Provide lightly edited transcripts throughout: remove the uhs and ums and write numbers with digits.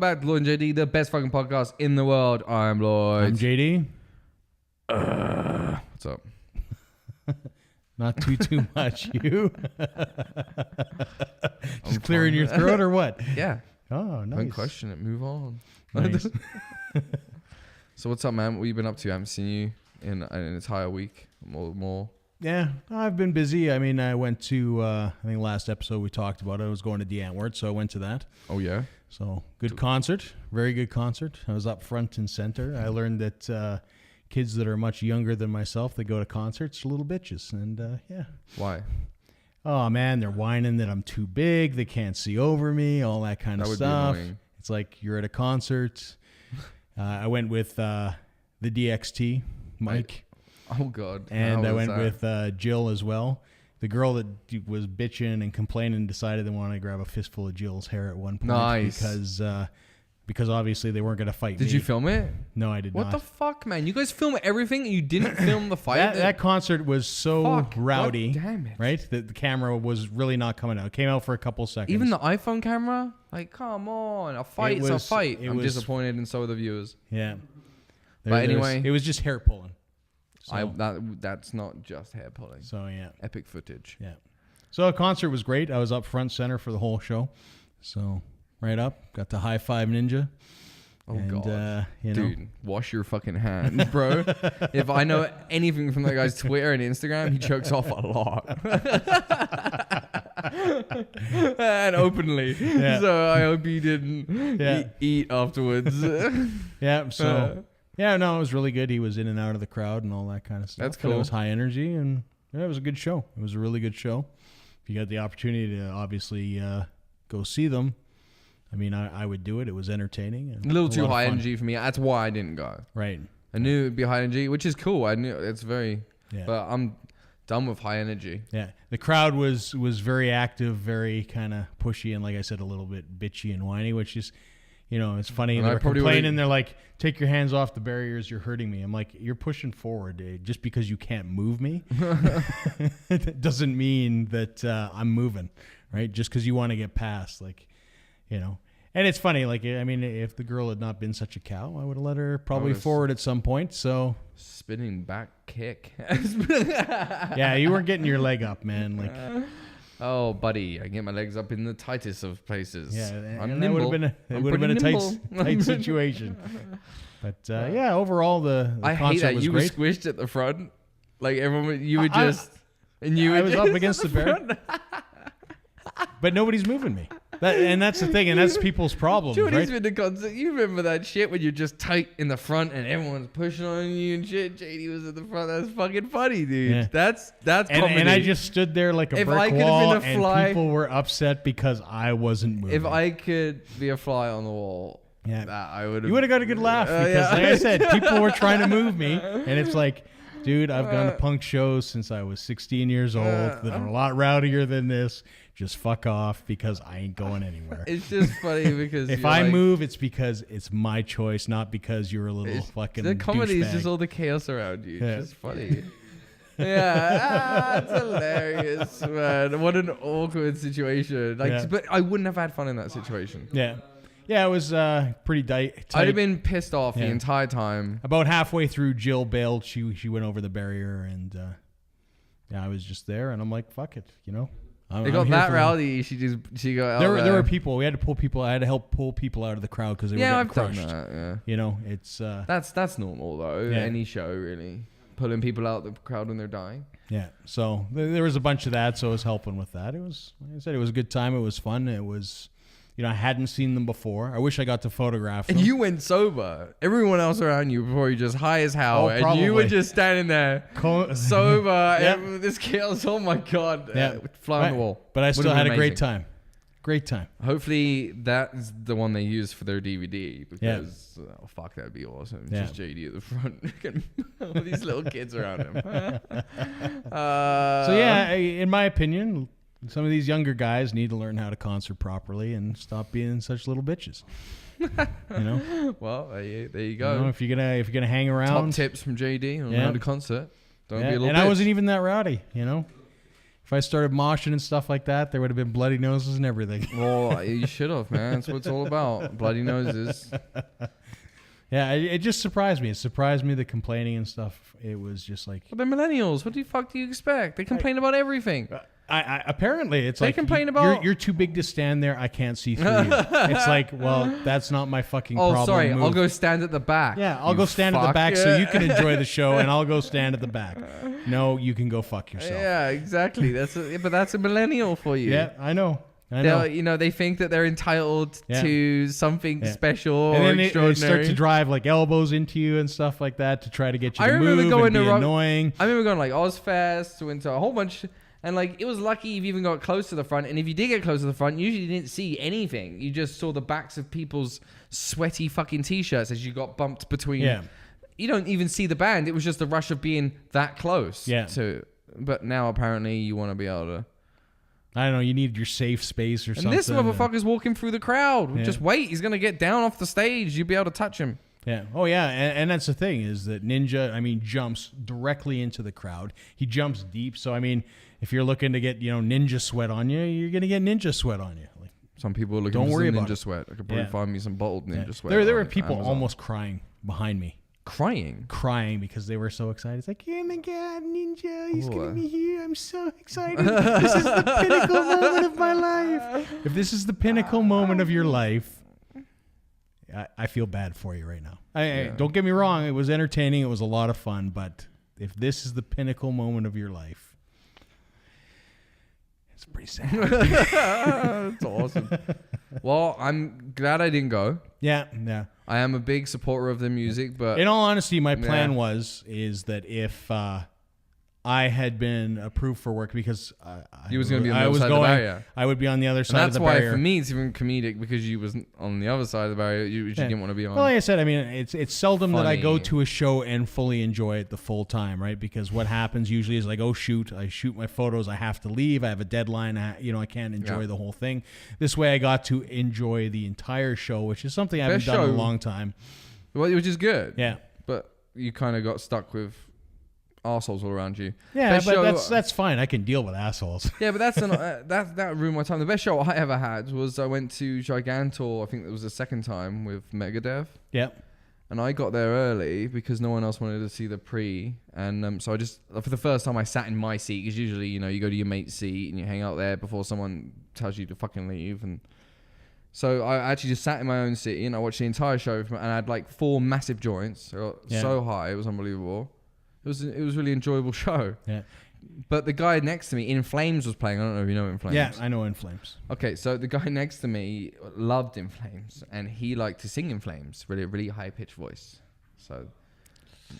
back to Lloyd and JD, the best fucking podcast in the world. I'm Lloyd. I'm JD. What's up? Not too much. You? Just clearing your throat or what? Yeah. Oh, nice. Don't question it. Move on. Nice. So what's up, man? What have you been up to? I haven't seen you in an entire week. More. Yeah, I've been busy. I mean, I went to, I think last episode we talked about it. I was going to Die Antwoord, so I went to that. Oh, yeah? So, good concert. Very good concert. I was up front and center. I learned that kids that are much younger than myself that go to concerts are little bitches. And, yeah. Why? Oh, man, they're whining that I'm too big. They can't see over me, all that kind of stuff. That would be annoying. It's like you're at a concert. I went with the DXT, Mike. Oh, God. And I went with Jill as well. The girl that was bitching and complaining decided they wanted to grab a fistful of Jill's hair at one point. Nice. Because obviously they weren't going to fight me. Did you film it? No, I did not. What the fuck, man? You guys film everything and you didn't film the fight? That concert was so rowdy. God damn it. Right? That the camera was really not coming out. It came out for a couple seconds. Even the iPhone camera? Like, come on. A fight's a fight. I'm disappointed and so are the viewers. Yeah. But anyway. It was just hair pulling. So, that's not just hair pulling. So, yeah. Epic footage. Yeah. So, the concert was great. I was up front center for the whole show. So, right up. Got the high five ninja. Oh, God. You know. Dude, wash your fucking hands, bro. If I know anything from that guy's Twitter and Instagram, he chokes off a lot. And openly. Yeah. So, I hope he didn't eat afterwards. Yeah, so... Yeah, no, it was really good. He was in and out of the crowd and all that kind of stuff. That's cool. It was high energy, and yeah, it was a good show. It was a really good show. If you got the opportunity to obviously go see them, I mean, I would do it. It was entertaining. And a little too high energy for me. That's why I didn't go. Right. I knew it'd be high energy, which is cool. I knew it's very, yeah. But I'm done with high energy. Yeah. The crowd was very active, very kind of pushy, and like I said, a little bit bitchy and whiny, which is... You know, it's funny. And they're complaining. They're like, take your hands off the barriers. You're hurting me. I'm like, you're pushing forward, dude. Just because you can't move me it doesn't mean that I'm moving, right? Just because you want to get past, like, you know. And it's funny. Like, I mean, if the girl had not been such a cow, I would have let her probably forward at some point. So spinning back kick. Yeah, you weren't getting your leg up, man. Like. Oh, buddy, I get my legs up in the tightest of places. Yeah, I'm and nimble. That would have been a tight situation. But yeah, overall the I hate that you great. were squished at the front, like everyone. You were I was up against the barrier, but nobody's moving me. That's the thing, and that's people's problems. Jordy's right? been to concert. You remember that shit when you're just tight in the front and everyone's pushing on you and shit. JD was at the front. That's fucking funny, dude. Yeah. That's comedy. And I just stood there like a brick wall, and people were upset because I wasn't moving. If I could be a fly on the wall, yeah, I would. You would have got a good laugh because, like I said, people were trying to move me, and it's like. Dude, I've gone to punk shows since I was 16 years old that are a lot rowdier than this. Just fuck off because I ain't going anywhere. It's just funny because if I move, it's because it's my choice, not because you're a little fucking The comedy is douchebag. just all the chaos around you. Yeah. It's just funny. Yeah, it's hilarious, man. What an awkward situation. But I wouldn't have had fun in that situation. Yeah. Yeah, it was pretty tight. I'd have been pissed off the entire time. About halfway through, Jill bailed. She went over the barrier, and I was just there, and I'm like, fuck it, you know. It got that rowdy. She got. There were people. We had to pull people. I had to help pull people out of the crowd because they were getting crushed. Done that, yeah. You know, it's that's normal though. Yeah. Any show really, pulling people out of the crowd when they're dying. Yeah. So there was a bunch of that. So I was helping with that. It was, like I said, it was a good time. It was fun. It was. You know, I hadn't seen them before. I wish I got to photograph them. And you went sober. Everyone else around you before you just high as hell. And probably. you were just standing there sober. Yep. And this chaos, oh my God. Fly on the wall. But I still had a great time. Great time. Hopefully that's the one they use for their DVD. Because, oh fuck, that'd be awesome. Just JD at the front. All these little kids around him. So yeah, in my opinion... Some of these younger guys need to learn how to concert properly and stop being such little bitches. You know. Well, there you go. You know, if you're gonna hang around, top tips from JD on how to concert. Don't be a little bitch. And I wasn't even that rowdy. You know. If I started moshing and stuff like that, there would have been bloody noses and everything. Well, you should have, man. That's what it's all about. Bloody noses. Yeah, it just surprised me. It surprised me, the complaining and stuff. It was just like... But they're millennials. What the fuck do you expect? They complain about everything. I apparently, it's they like... complain about... You're too big to stand there. I can't see through you. It's like, well, that's not my fucking problem. Oh, sorry. Move. I'll go stand at the back. Yeah, I'll go stand at the back so you can enjoy the show, and I'll go stand at the back. No, you can go fuck yourself. Yeah, exactly. But that's a millennial for you. Yeah, I know. They think that they're entitled to something special and or then extraordinary. They start to drive like elbows into you and stuff like that to try to get you to move and be annoying. I remember going like Ozfest, went to a whole bunch, and like it was lucky if you even got close to the front. And if you did get close to the front, usually you didn't see anything. You just saw the backs of people's sweaty fucking t-shirts as you got bumped between. Yeah. You don't even see the band. It was just the rush of being that close. Yeah. But now apparently you want to be able to. I don't know. You need your safe space or something. And this motherfucker's walking through the crowd. Yeah. Just wait. He's going to get down off the stage. You'll be able to touch him. Yeah. Oh, yeah. And that's the thing is that Ninja, jumps directly into the crowd. He jumps deep. So, if you're looking to get, ninja sweat on you, you're going to get ninja sweat on you. Like, some people are looking for some ninja sweat. I could probably find me some bottled ninja sweat. There were people almost crying behind me. Crying because they were so excited. It's like, oh my god, Ninja, he's gonna be here. I'm so excited. This is the pinnacle moment of my life. If this is the pinnacle moment of your life, I feel bad for you right now. Don't get me wrong, it was entertaining, it was a lot of fun, but if this is the pinnacle moment of your life, it's pretty sad. That's awesome. Well, I'm glad I didn't go. Yeah. I am a big supporter of the music, but in all honesty, my plan is that if I had been approved for work because you was going to be on the other side of the barrier. I would be on the other side of the barrier. That's why for me it's even comedic because you was on the other side of the barrier. You didn't want to be on. Well, like I said, it's seldom that I go to a show and fully enjoy it the full time, right? Because what happens usually is like, oh shoot, I shoot my photos, I have to leave, I have a deadline, I can't enjoy the whole thing. This way, I got to enjoy the entire show, which is something I haven't done in a long time. Well, which is good. Yeah, but you kind of got stuck with assholes all around you. Yeah, but that's fine. I can deal with assholes. Yeah, but that ruined my time. The best show I ever had was I went to Gigantor. I think it was the second time with Megadeth. Yep. And I got there early because no one else wanted to see the pre. And so I just, for the first time, I sat in my seat because usually, you go to your mate's seat and you hang out there before someone tells you to fucking leave. And so I actually just sat in my own seat and I watched the entire show. And I had like 4 massive joints. So high, it was unbelievable. It was a really enjoyable show. Yeah. But the guy next to me, In Flames, was playing. I don't know if you know In Flames. Yeah, I know In Flames. Okay, so the guy next to me loved In Flames, and he liked to sing In Flames, really, really high-pitched voice. So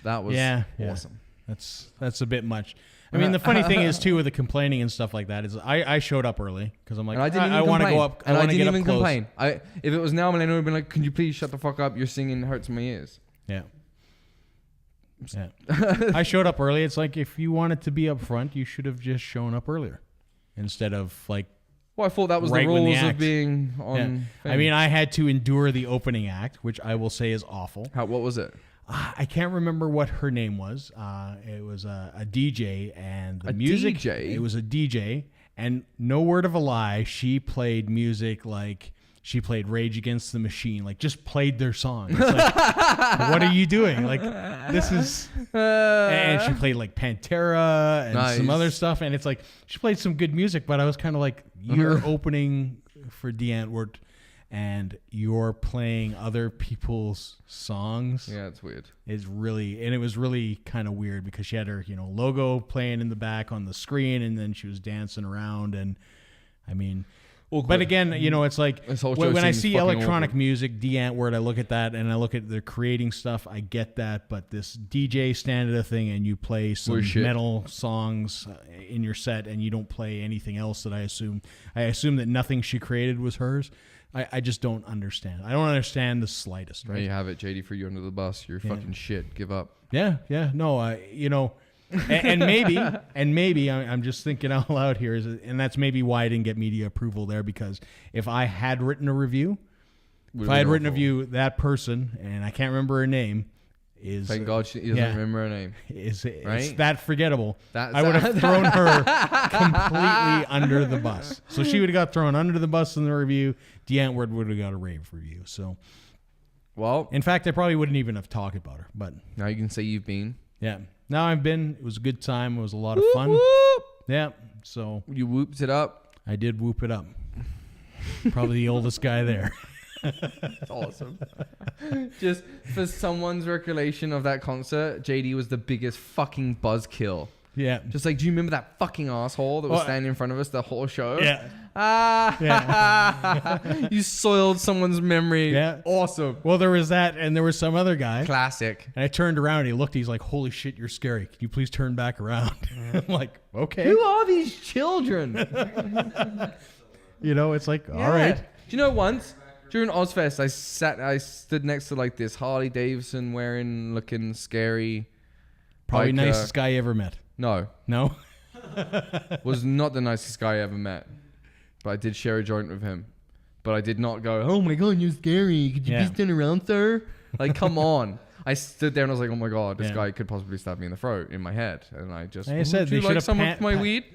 that was awesome. That's a bit much. The funny thing is, too, with the complaining and stuff like that, is I showed up early because I'm like, I want to go up. And I didn't even complain. If it was now, Millennial would have been like, can you please shut the fuck up? Your singing hurts my ears. Yeah. Yeah. I showed up early. It's like if you wanted to be up front, you should have just shown up earlier instead of like. Well, I thought that was the rules of being on. Yeah. I had to endure the opening act, which I will say is awful. What was it? I can't remember what her name was. It was a DJ and the music. DJ? It was a DJ, and no word of a lie, she played music like. She played Rage Against the Machine, like just played their song. It's like, what are you doing? Like, this is, and she played like Pantera and some other stuff. And it's like, she played some good music, but I was kind of like, you're opening for Die Antwoord and you're playing other people's songs. Yeah, it's weird. It was really kind of weird because she had her, logo playing in the back on the screen and then she was dancing around and but again, it's like when I see electronic music, Die Antwoord, I look at that and I look at the creating stuff. I get that, but this DJ stand at a thing and you play some metal songs in your set and you don't play anything else that I assume that nothing she created was hers. I just don't understand. I don't understand the slightest. Right? There you have it, JD. For you under the bus. You're fucking shit. Give up. Yeah. No, and maybe I'm just thinking out loud here, and that's maybe why I didn't get media approval there, because if I had written a review, that person, and I can't remember her name, is... Thank God he doesn't remember her name. It's right? that forgettable. I would have thrown her completely under the bus. So she would have got thrown under the bus in the review. Die Antwoord would have got a rave review. So, well, in fact, I probably wouldn't even have talked about her. But now you can say you've been. Yeah. Now I've been. It was a good time. It was a lot of fun. Whoop. Yeah. So you whooped it up. I did whoop it up. Probably the oldest guy there. That's awesome. Just for someone's recollection of that concert, JD was the biggest fucking buzzkill. Yeah. Just like, do you remember that fucking asshole that was standing in front of us the whole show? Yeah. Yeah. You soiled someone's memory. Yeah. Awesome. Well, there was that, and there was some other guy. Classic. And I turned around, and he looked, he's like, holy shit, you're scary. Can you please turn back around? I'm like, okay. Who are these children? You know, it's like, all right. Do you know once during Ozfest, I stood next to like this Harley Davidson wearing, looking scary. Probably nicest guy you ever met. No. No? Was not the nicest guy I ever met. But I did share a joint with him. But I did not go, oh my God, you're scary. Could you please turn around, sir? Like, come on. I stood there and I was like, oh my God, this guy could possibly stab me in the throat, in my head. And I just, like I said, would you like some of my weed?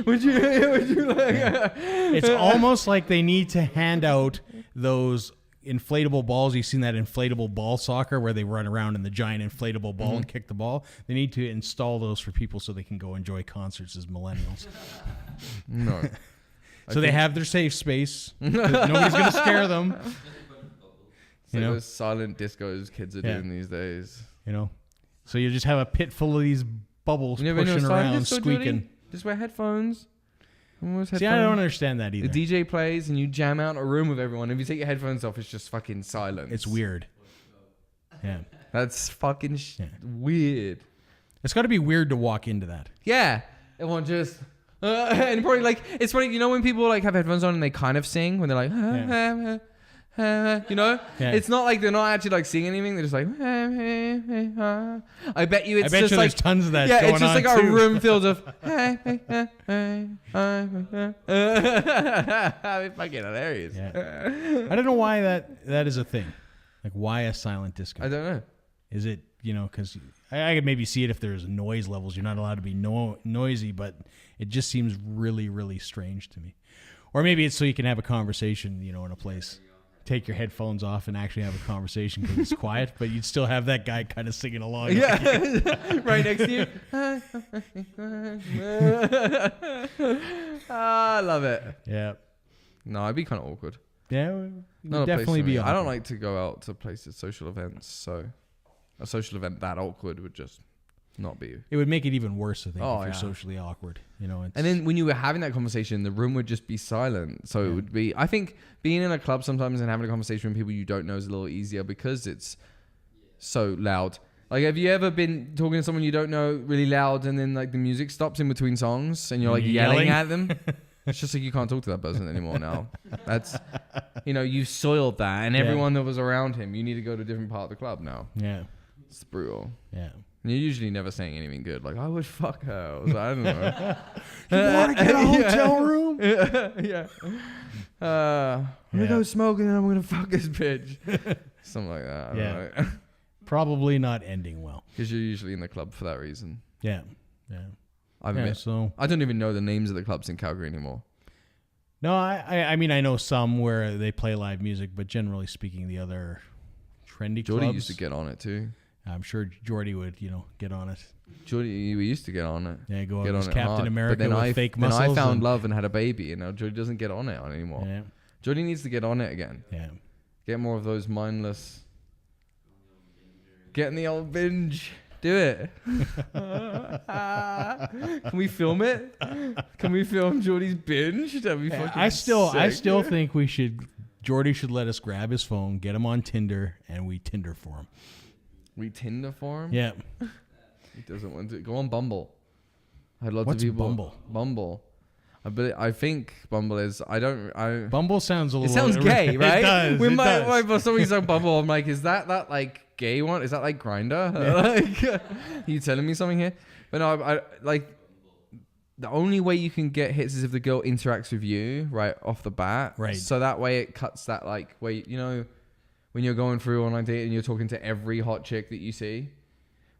Would you like? It's almost like they need to hand out those inflatable balls. You've seen that inflatable ball soccer where they run around in the giant inflatable ball and kick the ball. They need to install those for people so they can go enjoy concerts as millennials. No. So they have their safe space. Nobody's going to scare them. It's like those silent discos kids are doing these days. You know, so you just have a pit full of these bubbles pushing around, squeaking. Just wear headphones. See, I don't understand that either. The DJ plays and you jam out in a room with everyone. If you take your headphones off, it's just fucking silence. It's weird. Yeah. That's fucking weird. It's got to be weird to walk into that. Yeah. Everyone just... and probably like... It's funny, you know when people like have headphones on and they kind of sing? When they're like... you know? Yeah. It's not like they're not actually like singing anything. They're just like... I bet you it's just like... there's tons of that going on. Yeah, it's just like a room filled of... It's fucking hilarious. Yeah. I don't know why that is a thing. Like, why a silent disco? I don't know. Is it, because I could maybe see it if there's noise levels. You're not allowed to be noisy, but it just seems really, really strange to me. Or maybe it's so you can have a conversation, in a place. Take your headphones off and actually have a conversation because it's quiet, but you'd still have that guy kind of singing along. Yeah, right next to you. I love it. Yeah. No, I'd be kind of awkward. Yeah, definitely be awkward. I don't like to go out to places, social events, so a social event that awkward would just not be. It would make it even worse, I think, if you're socially awkward. And then when you were having that conversation, the room would just be silent. So it would be, I think being in a club sometimes and having a conversation with people you don't know is a little easier because it's so loud. Like, have you ever been talking to someone you don't know really loud and then like the music stops in between songs and you're like yelling at them? It's just like you can't talk to that person anymore now. That's, you soiled that and everyone that was around him, you need to go to a different part of the club now. Yeah. It's brutal. Yeah. And you're usually never saying anything good. Like, I would fuck her. I don't know. You want to get a hotel room? Yeah. I'm going to go smoke and then I'm going to fuck this bitch. Something like that. I don't know. Probably not ending well. Because you're usually in the club for that reason. Yeah. Yeah. I don't even know the names of the clubs in Calgary anymore. No, I mean, I know some where they play live music, but generally speaking, the other trendy clubs. Jordy used to get on it too. I'm sure Jordy would, get on it. Jordy, we used to get on it. Yeah, go on as Captain America with fake muscles. Then I found love and had a baby, and now Jordy doesn't get on it anymore. Yeah. Jordy needs to get on it again. Yeah. Get more of those mindless. Get in the old binge. Do it. Can we film it? Can we film Jordy's binge? That'd be fucking I still think Jordy should let us grab his phone, get him on Tinder, and we Tinder for him. We Tinder for him? Yeah. He doesn't want to. Go on Bumble. I had lots What's of people. Bumble? Bumble. I think Bumble is. Bumble sounds a little. It sounds gay, right? It does. When somebody's on Bumble, I'm like, is that like gay one? Is that like Grindr? Yeah. Like, are you telling me something here? But no, I like. The only way you can get hits is if the girl interacts with you right off the bat. Right. So that way it cuts that like way when you're going through online dating and you're talking to every hot chick that you see.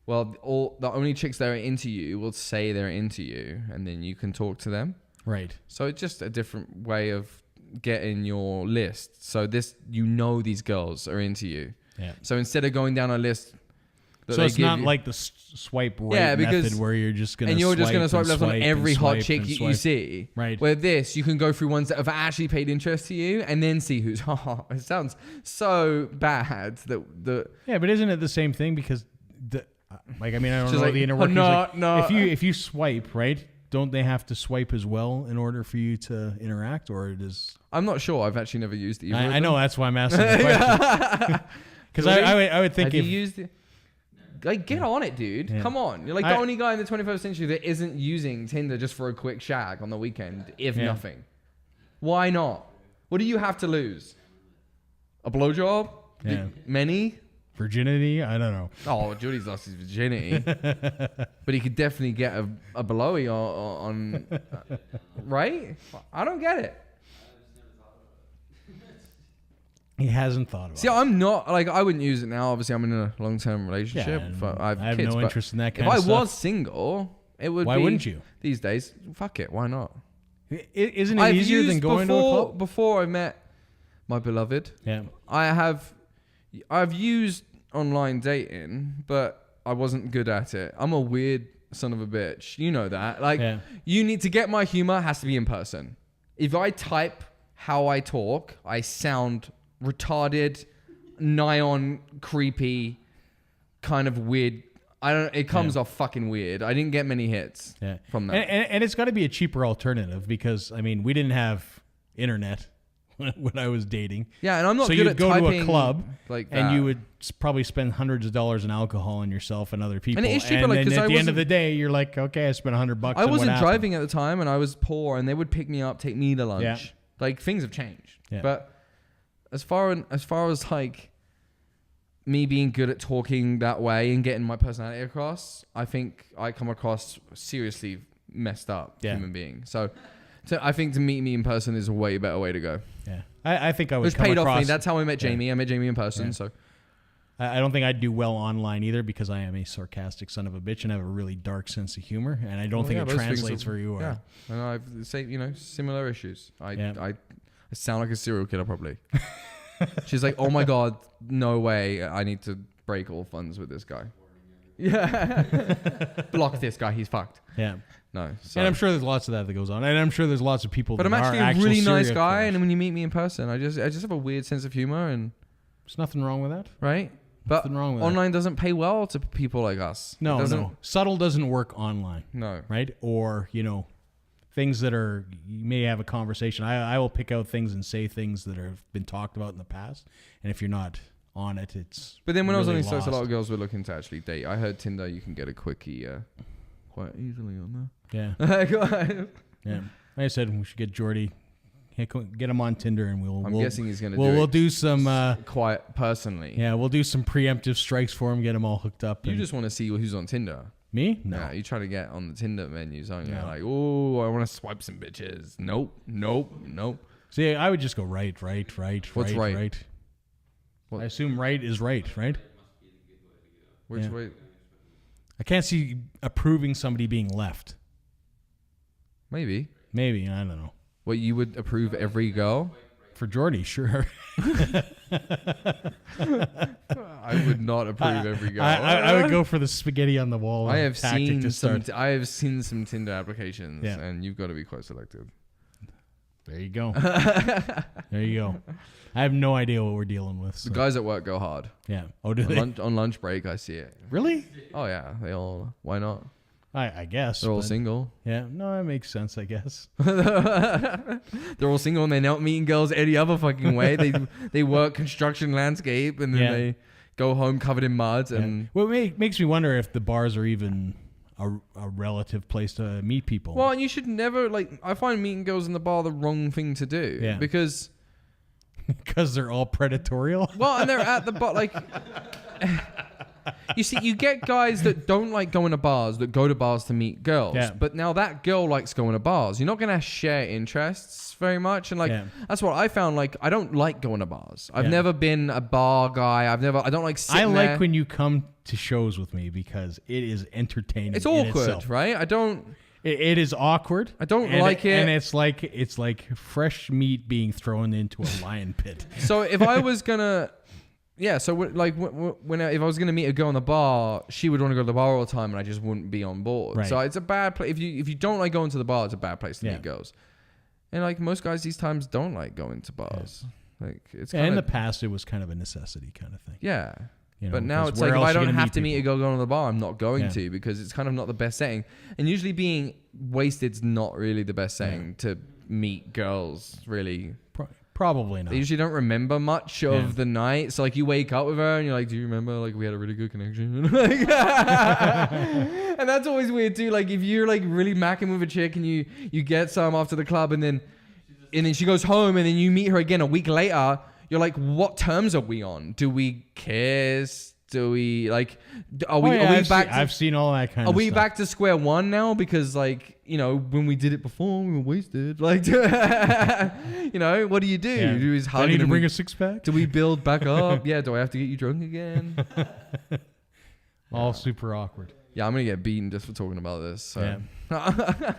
Well, the only chicks that are into you will say they're into you, and then you can talk to them. Right. So it's just a different way of getting your list. So these girls are into you. Yeah. So instead of going down a list, so it's not like the swipe right method where you're just gonna swipe left on every hot chick you see. Right. Where you can go through ones that have actually paid interest to you and then see who's hot. It sounds so bad that yeah, but isn't it the same thing? Because I don't know the inner workings. If you swipe right, don't they have to swipe as well in order for you to interact, or it is? I'm not sure. I've actually never used either. I know, that's why I'm asking the question. Because I would think have you used it? Like, get on it, dude. Yeah. Come on. You're like the only guy in the 21st century that isn't using Tinder just for a quick shag on the weekend, if nothing. Why not? What do you have to lose? A blowjob? Yeah. Many? Virginity? I don't know. Oh, Jordy's lost his virginity. But he could definitely get a blowy on right? I don't get it. He hasn't thought about it. See, I'm not, I wouldn't use it now. Obviously, I'm in a long-term relationship. I have kids, no interest in that kind of stuff. If I was single, it would Why wouldn't you? These days, fuck it. Why not? Isn't it easier than going to a club? Before I met my beloved, I've used online dating, but I wasn't good at it. I'm a weird son of a bitch. You know that. You need to get my humor, has to be in person. If I type how I talk, I sound retarded, nigh on creepy, kind of weird. It comes off fucking weird. I didn't get many hits from that. And it's got to be a cheaper alternative because, we didn't have internet when I was dating. Yeah, and I'm not so good you'd at go typing to a club like that. and you would probably spend hundreds of dollars on alcohol on yourself and other people. And it is cheaper, and then at the end of the day, you're like, okay, I spent $100. I wasn't driving at the time, and I was poor, and they would pick me up, take me to lunch. Yeah. Things have changed. Yeah. But as far as me being good at talking that way and getting my personality across, I think I come across seriously messed up human being. So I think to meet me in person is a way better way to go. Yeah, I think I would. Which paid off me. That's how I met Jamie. I met Jamie in person. So I don't think I'd do well online either because I am a sarcastic son of a bitch and have a really dark sense of humor, and I don't think it translates for you. Yeah, and I've similar issues. I sound like a serial killer probably. She's like, oh my God, no way. I need to break all funds with this guy. Yeah. Block this guy. He's fucked. Yeah. No. So. And I'm sure there's lots of that goes on. And I'm sure there's lots of people but that I'm actually a really nice guy. And when you meet me in person, I just have a weird sense of humor. And there's nothing wrong with that. Right? But nothing wrong with online doesn't pay well to people like us. No. Subtle doesn't work online. No. Right? Or, things that you may have a conversation. I will pick out things and say things that have been talked about in the past. And if you're not on it, it's But then when really I was on Insta, a lot of girls were looking to actually date. I heard Tinder, you can get a quickie quite easily on there. Yeah. Yeah. Like I said, we should get Jordy. Get him on Tinder and we'll guessing he's going to we'll do some... quite personally. Yeah, we'll do some preemptive strikes for him, get him all hooked up. You just want to see who's on Tinder. Me? No. Yeah, you try to get on the Tinder menus, aren't you? No. Like, oh, I want to swipe some bitches. Nope. See, I would just go right. What's right? Right. What? I assume right is right? Which way? I can't see approving somebody being left. Maybe. I don't know. What, you would approve every girl? For Jordy, sure. I would not approve every girl. I would go for the spaghetti on the wall. I have seen some Tinder applications, and you've got to be quite selective. There you go. I have no idea what we're dealing with. So. The guys at work go hard. Yeah. Oh, do they? On lunch break, I see it. Really? Oh yeah. They all. Why not? I guess. They're all single. Yeah. No, that makes sense, I guess. They're all single and they're not meeting girls any other fucking way. They work construction landscape and then they go home covered in mud. And well, it makes me wonder if the bars are even a relative place to meet people. Well, and you should never, I find meeting girls in the bar the wrong thing to do. Yeah. Because they're all predatorial? Well, and they're at the bar, you see, you get guys that don't like going to bars, that go to bars to meet girls. Yeah. But now that girl likes going to bars. You're not going to share interests very much. And like, that's what I found. Like, I don't like going to bars. I've never been a bar guy. I don't like sitting I like there. when you come to shows with me because it is entertaining. It's awkward, right? It is awkward. I don't like it. And it's like fresh meat being thrown into a lion pit. So if I was going to... Yeah, so if I was going to meet a girl in the bar, she would want to go to the bar all the time and I just wouldn't be on board. Right. So it's a bad place. If you don't like going to the bar, it's a bad place to meet girls. And like most guys these times don't like going to bars. Like it's kind in the past it was kind of a necessity kind of thing. Yeah. You know, but now it's like if I don't have to meet a girl going to the bar, I'm not going to because it's kind of not the best setting. And usually being wasted's not really the best setting to meet girls, really. Probably not. They usually don't remember much of the night. So like you wake up with her and you're like, do you remember like we had a really good connection? And that's always weird too. Like if you're like really macking with a chick and you get some after the club and then she goes home and then you meet her again a week later, you're like, what terms are we on? Do we kiss? Do we like? Are we back? I've seen all that kind of stuff. Are we back to square one now? Because like when we did it before, we were wasted. Like, what do you do? Yeah. You do is hug. I need to bring a 6-pack. Do we build back up? Yeah. Do I have to get you drunk again? All super awkward. Yeah, I'm gonna get beaten just for talking about this. So. Yeah.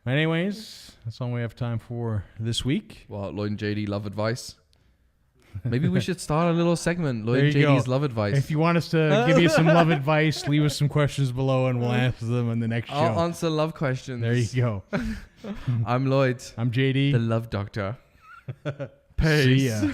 Anyways, that's all we have time for this week. Well, Lloyd and JD love advice. Maybe we should start a little segment, Lloyd and JD's love advice. If you want us to give you some love advice, leave us some questions below and we'll answer them in the next show. I'll answer love questions. There you go. I'm Lloyd. I'm JD. The love doctor. Peace. See ya.